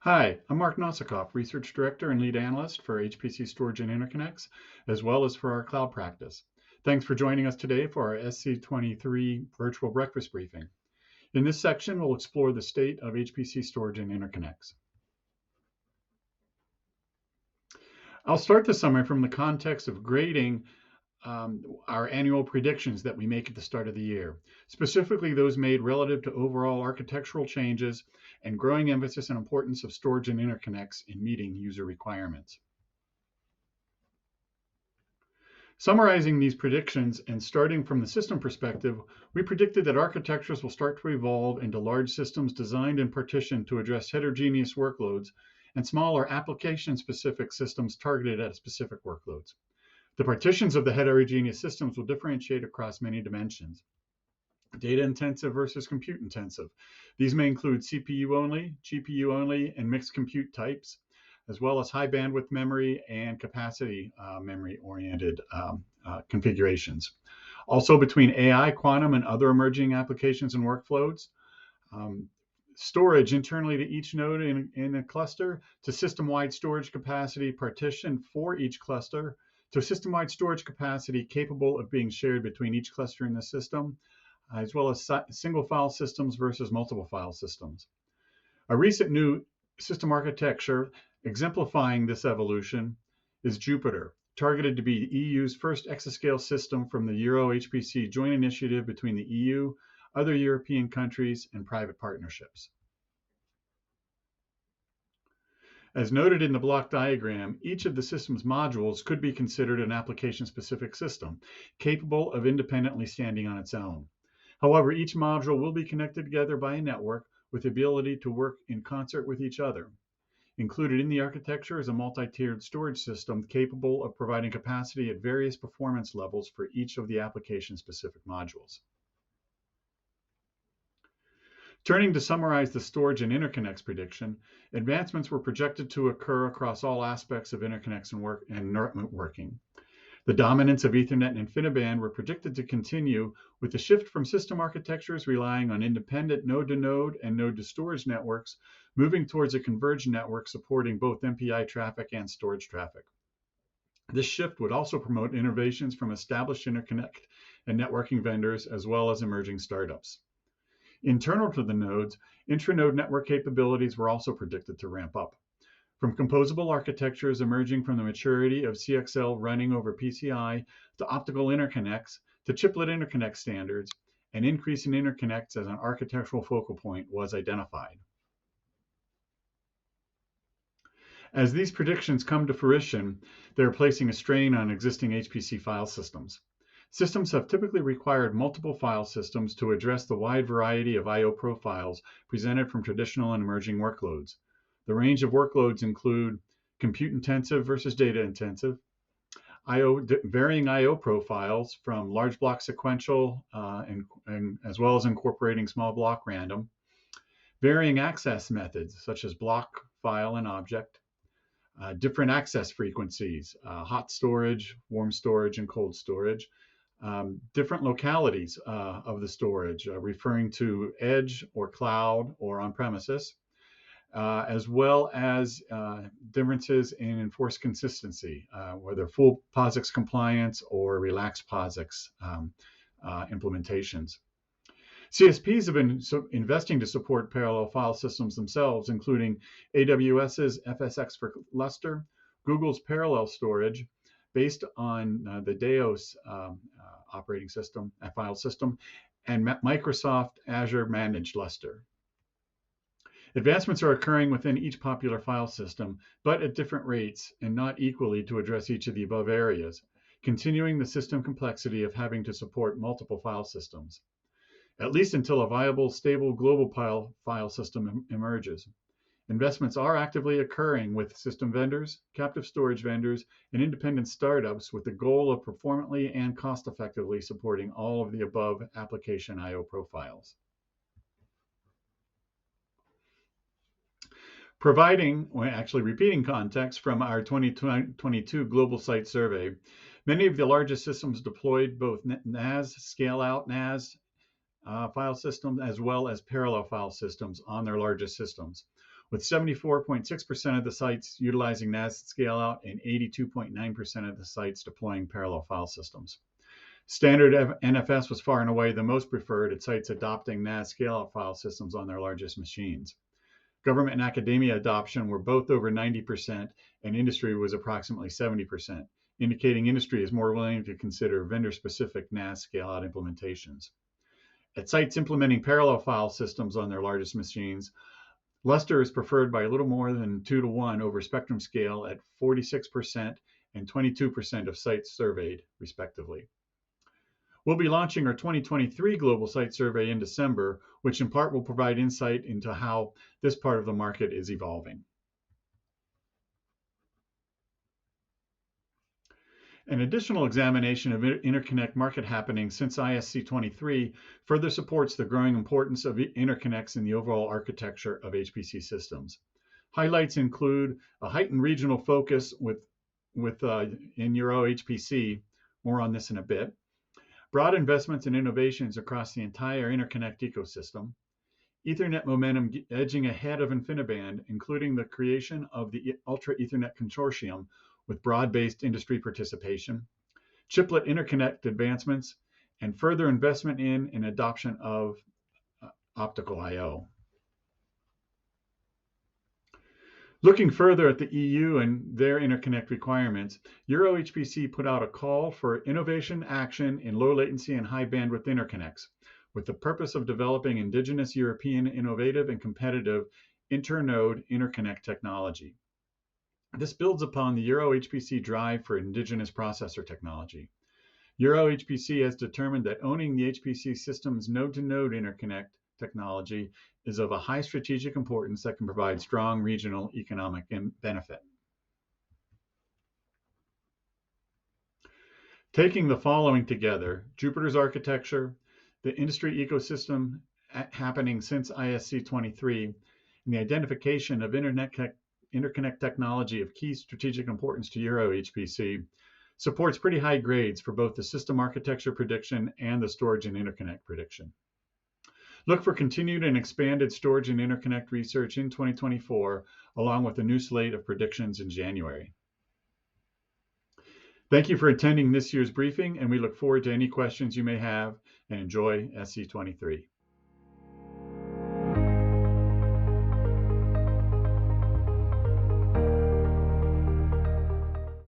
Hi, I'm Mark Nossokoff, Research Director and Lead Analyst for HPC Storage and Interconnects, as well as for our cloud practice. Thanks for joining us today for our SC23 virtual breakfast briefing. In this section, we'll explore the state of HPC storage and interconnects. I'll start the summary from the context of grading our annual predictions that we make at the start of the year, specifically those made relative to overall architectural changes and growing emphasis and importance of storage and interconnects in meeting user requirements. Summarizing these predictions and starting from the system perspective, we predicted that architectures will start to evolve into large systems designed and partitioned to address heterogeneous workloads and smaller application-specific systems targeted at specific workloads. The partitions of the heterogeneous systems will differentiate across many dimensions. Data intensive versus compute intensive. These may include CPU only, GPU only, and mixed compute types, as well as high bandwidth memory and capacity memory oriented configurations. Also between AI, quantum, and other emerging applications and workflows. Storage internally to each node in a cluster, to system-wide storage capacity partitioned for each cluster, to system-wide storage capacity capable of being shared between each cluster in the system, as well as single file systems versus multiple file systems. A recent new system architecture exemplifying this evolution is Jupyter, targeted to be EU's first exascale system from the Euro HPC joint initiative between the EU, other European countries, and private partnerships. As noted in the block diagram, each of the system's modules could be considered an application-specific system, capable of independently standing on its own. However, each module will be connected together by a network with the ability to work in concert with each other. Included in the architecture is a multi-tiered storage system capable of providing capacity at various performance levels for each of the application-specific modules. Turning to summarize the storage and interconnects prediction, advancements were projected to occur across all aspects of interconnects and networking. The dominance of Ethernet and InfiniBand were predicted to continue, with the shift from system architectures relying on independent node-to-node and node-to-storage networks, moving towards a converged network supporting both MPI traffic and storage traffic. This shift would also promote innovations from established interconnect and networking vendors, as well as emerging startups. Internal to the nodes, intranode network capabilities were also predicted to ramp up. From composable architectures emerging from the maturity of CXL running over PCI to optical interconnects to chiplet interconnect standards, an increase in interconnects as an architectural focal point was identified. As these predictions come to fruition, they are placing a strain on existing HPC file systems. Systems have typically required multiple file systems to address the wide variety of I/O profiles presented from traditional and emerging workloads. The range of workloads include compute-intensive versus data-intensive, varying I/O profiles from large block sequential and as well as incorporating small block random, varying access methods such as block, file, and object, different access frequencies, hot storage, warm storage, and cold storage, different localities of the storage, referring to edge or cloud or on premises, as well as differences in enforced consistency, whether full POSIX compliance or relaxed POSIX implementations. CSPs have been investing to support parallel file systems themselves, including AWS's FSx for Lustre, Google's parallel storage, based on the Deos operating system, file system, and Microsoft Azure Managed Lustre. Advancements are occurring within each popular file system, but at different rates and not equally to address each of the above areas, continuing the system complexity of having to support multiple file systems, at least until a viable, stable global file system emerges. Investments are actively occurring with system vendors, captive storage vendors, and independent startups with the goal of performantly and cost-effectively supporting all of the above application I/O profiles. Repeating context from our 2022 Global Site Survey, many of the largest systems deployed both NAS, scale-out NAS file systems, as well as parallel file systems on their largest systems. with 74.6% of the sites utilizing NAS scale-out and 82.9% of the sites deploying parallel file systems. Standard NFS was far and away the most preferred at sites adopting NAS scale-out file systems on their largest machines. Government and academia adoption were both over 90%, and industry was approximately 70%, indicating industry is more willing to consider vendor-specific NAS scale-out implementations. At sites implementing parallel file systems on their largest machines, Lustre is preferred by a little more than 2 to 1 over Spectrum Scale at 46% and 22% of sites surveyed, respectively. We'll be launching our 2023 Global Site Survey in December, which in part will provide insight into how this part of the market is evolving. An additional examination of interconnect market happenings since ISC23 further supports the growing importance of interconnects in the overall architecture of HPC systems. Highlights include a heightened regional focus in Euro HPC, more on this in a bit, broad investments and innovations across the entire interconnect ecosystem, Ethernet momentum edging ahead of InfiniBand, including the creation of the Ultra Ethernet Consortium with broad-based industry participation, chiplet interconnect advancements, and further investment in and adoption of optical I/O. Looking further at the EU and their interconnect requirements, Euro HPC put out a call for innovation action in low latency and high bandwidth interconnects, with the purpose of developing indigenous European innovative and competitive internode interconnect technology. This builds upon the Euro HPC drive for indigenous processor technology. Euro HPC has determined that owning the HPC system's node-to-node interconnect technology is of a high strategic importance that can provide strong regional economic benefit. Taking the following together, Jupyter's architecture, the industry ecosystem happening since ISC23, and the identification of interconnect technology of key strategic importance to Euro HPC, supports pretty high grades for both the system architecture prediction and the storage and interconnect prediction. Look for continued and expanded storage and interconnect research in 2024, along with a new slate of predictions in January. Thank you for attending this year's briefing, and we look forward to any questions you may have, and enjoy SC23.